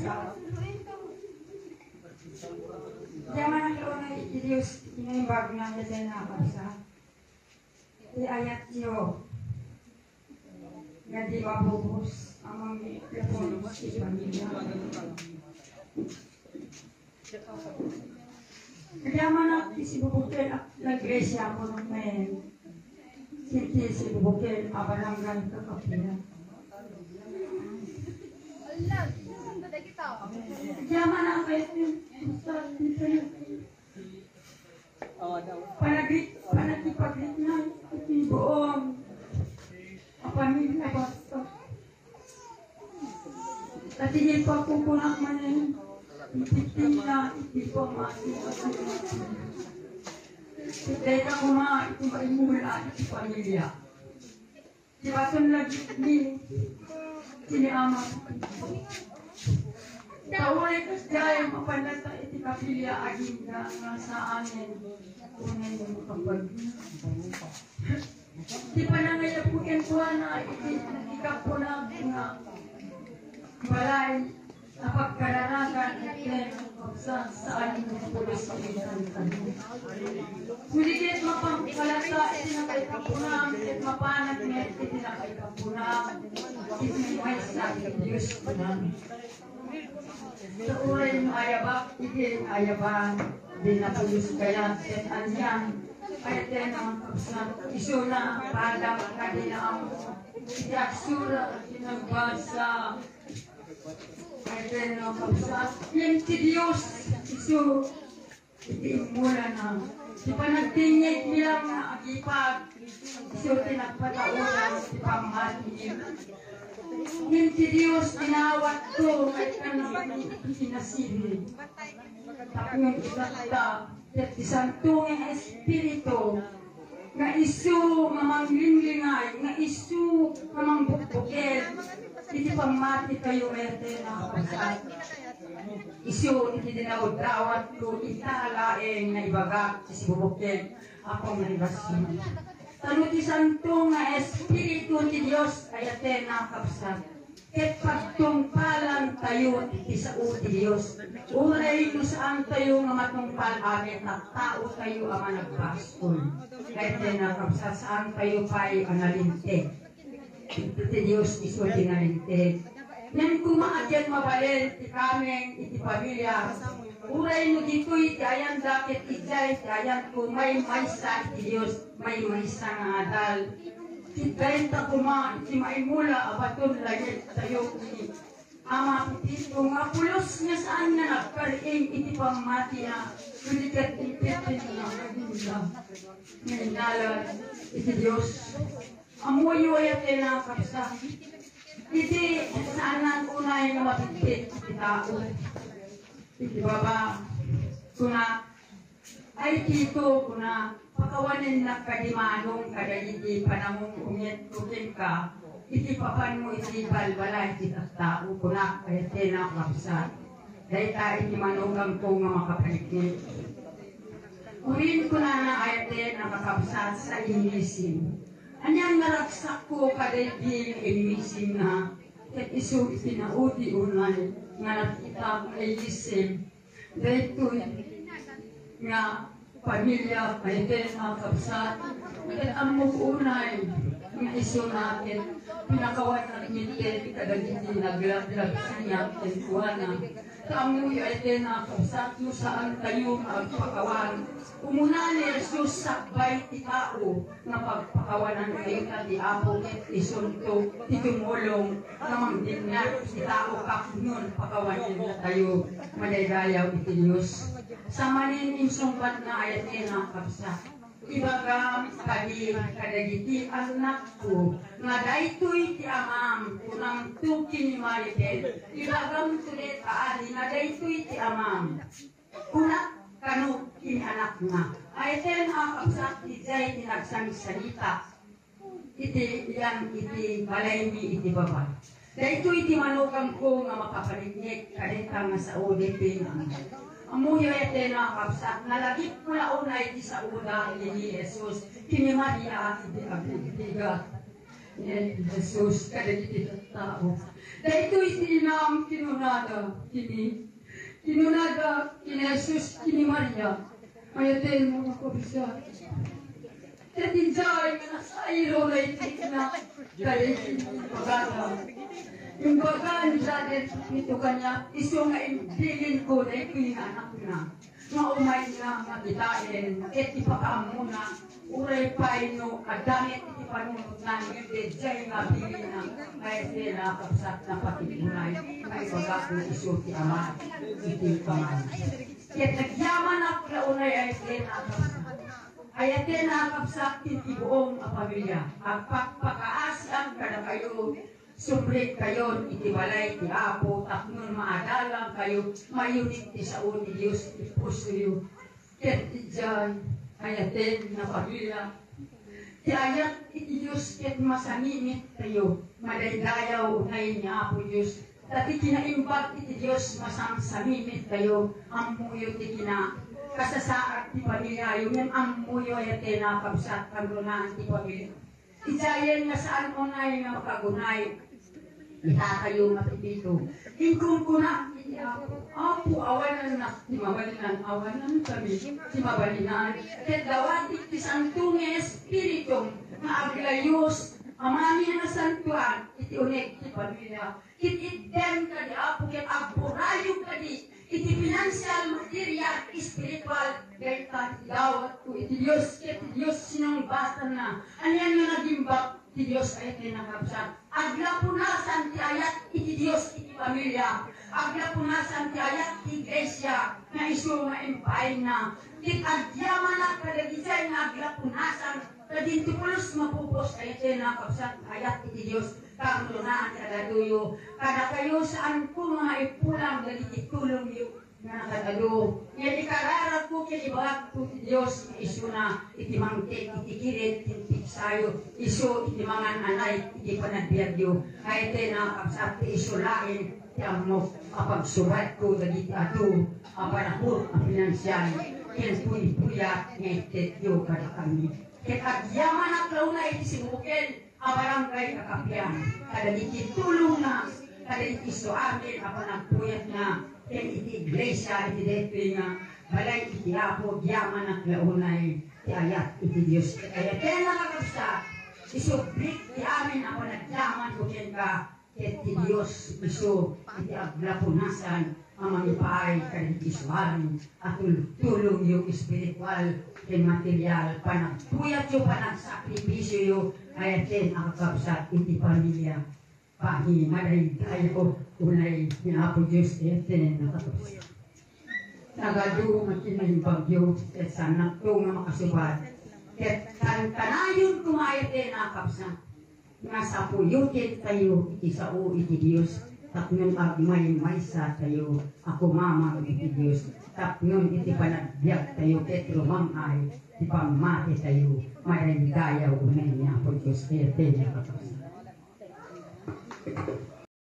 nakapsa. Diyaman ang karoon na Diyos, inaimbag na niya din nakapsa. Iayat niyo, na di mabubos ang mga repolos sa pamilya. Diyaman ang isibubukil at nag-resya mo ng may sinti isibubukil abalanggan kakapila. Diyaman ang panagipaglit na buong pamilya basta. At hindi pa pupunak man yun. Ipitin na, ipipamati. Dahil ako nga, ito ba imula, ito pamilya. Diba ito lagi ni siniama. Tawag ko siya, mapanata iti kapilya aging na sa amin. Unay mo kapag. Di pa na ngayon po yan po na ikap po na nga balay na pagkaranagan at saan mo po na sa pinantan. Kuligit mapangkalata itinakaykapunang at mapanag na itinakaykapunang itinakay sa Diyos po namin. Sa uray mo ayabak, ikiling ayabang, dinapulos kaya at anyan, ay tenang kapsat, isuna, padang, kanina ang yaksura, sinagbasa, ay tenang kapsat, yung si Diyos, isu, itimula na, di pa nagtingit nilang na agipag, isu, tinagpataulan, di pa matin, yung si Diyos, tinawat ko, ay kanang sinasili, tapos itata, at isantong espiritu nga isu mamang linglingay, nga isu mamang bukbukin, iti pangmati kayo ete na kapasat. Isu iti dinawad-dawat ko italaeng na ibagak iti bubukin akong nalibasyon. Tanong ti santong nga espiritu ti Diyos ay ete na kapasat. Ket pagtungpalan tayo iti sao ti Diyos. Uray kung saan tayo nga matungpal amin na tao tayo ang nagpastol. Kahit din nakapsa saan tayo pa'y analintig. Ito ti Diyos iso dinalintig. Yan kumaadyan mabalil iti kaming iti pamilya. Uray no dito iti ayan dakit ijay iti ayan ko may maysa iti Diyos. May maysa nga adal. Dahil ta kuma, iti maimula, abaton lagi tayo ni ama pitito nga pulos niya saan na nagkaring iti pamati na kulikat ipitin na maganda. Ngayon iti Diyos. Amuyo ay ati na kapsa. Iti saan ang unay na mapipit iti tao. Iti baba, kuna ay tito kuna pakawanin na kadimanong kada iti panamong umit-utin ka, iti papan mo iti balbala iti tao kuna kaya tena kapsa. Dahil ta iti manugang ko nga makapalikit. Urin ko na ayate na kakapsat sa imisim. Anyang naraksak ko kada iti imisim na ket isu iti naudi unay nga nakita ko imisim. Dahil ko nga pamilya, ay din mga kapsat. At ang muunay, ng iso natin, pinakawan ng mintin, kadagiti naglaglag sa niya, tenkuana. Kamuy ay din mga kapsat, yung saan tayo magpakawan. Umuna ni Jesus sakbay ti tao, na pagpakawanan kayo na di apo, isunto, titumulong, namang dinat, ti tao kakunyon, pakawanin na tayo, madaydayaw iti Diyos. Sa manin insungpat na ayat na kapsa. Ibagam kadi kadagiti anak ko nga daytoy ti amam kunang tuki ni Maribel. Ibagam sulit aadi nga daytoy ti amam. Kunak kanu kini anak nga. Ayat na kapsa ti jay ti nagsalita. Iti yan iti balaymi iti baba. Daytoy ti manugang ko nga makapalinik kadita nga sa ODP nga. Amuyo ete na kapsat, nalagip mo na unay di sa una ni Jesus, kini Maria, iti abitiga ni Jesus, kada iti tao. Dahito'y sinam kinunada, kinunada, kina Jesus, kini Maria, mayatin mo ako bisa. Tatinjay ka na sa ilo na itina, kaya kinipagada. Yung bagaan sa atin, ito kanya, iso nga imbilin ko na ipinanak na. Maumay na makitain, at ipakaam mo na, uray paino, kadamit ipanunod na yung jay nga bilin na, kaya sila kapsat na patipunay, may bagakong iso ti ama, iti kamay. Kaya nagyaman ako na unay ay sila kapsat. Ay atin nakapsak ti buong pamilya. Ang pagpakaasang kada kayo, sumrit kayo, itibalay ti Apo, taknon maadalang kayo, mayunit ti sao ni Diyos, ti puso yu. Ket ti dyan, ay atin na pamilya. Ti ayat iti Diyos, ket masanimit kayo, madaydayaw unay ni Apo Diyos. Dati kinaimbag iti Diyos, masangsamimit kayo, ang muyo ti kina. Kasasaat ti pamilya, yung amuyo ay atena kapsat kagunaan ti pamilya. Isayan nga saan unay nga makagunay, itakayo matipito. Ingkong kuna, Apo, awanan na, ti mabalinan, awanan kami, ti mabalinan. Ket dawatik ti Santong Espiritu, nga aglayos, amami na santuan, iti unek ti pamilya. Kit-iten ka di Apo, ket agburayog ka di, iti financial, material, spiritual, dahil dawat ko, iti Diyos sinong basta na. Anyan nga nagimbak, iti Diyos ay tinakapsan. Aglapunasan ti ayat, iti Diyos, iti pamilya. Aglapunasan ti ayat, iti iglesia, na iso nga impain na. Kitagyaman na kadagisay nga aglapunasan, kadintipulos mapupos ay tinakapsan, ayat, iti Diyos. Kamunaan kada duyo, kada kayo saan ko mga ipulang dali itulong yung nga nakadalo. Yan ikararag ko kinibag ko ti Diyos, iso na itimangkit, itikirit, itiksayo, iso itimangan anay, iti panadbiyadyo. Kaya tinakapsat ti iso lain, ti amok, kapagsubat ko dali ato, panahon, ang pinansyal, yan puya, ngitit yo kada kami. Kaya agyaman ang klauna iti simukin, barangay kakapyan, kada ditulong na, kada itiso amin, ako nagpuyat na, ken iti iglesia, iti deto nga, balay iti Apo, yaman at launay, ti ayat iti Diyos. Kaya kaya nakakapsa, isublik ti amin, ako nagyaman ko ken ka, ket ti Diyos, iso, iti aglapunasan, mamamipaay, kada itiso amin, at tulong yung spiritual, ken material, panagpuyat yung panagsakripisyo yung, kaya din ang kapsat iti pamilya. Pahimalay tayo unay ni Apo Diyos ete nakapsat. Nagado makinay bagyo at sanak to nga makasubat. Ket kanayon kumayat din nakapsat. Nga sa puyutit tayo iti sao iti Diyos. Tapnon agmay maysa tayo ako mama iti Diyos. Tapnon iti panagbiag tayo ket rumangay iti pamati tayo. Marandayaw unay niya po Diyos ete nakapsat.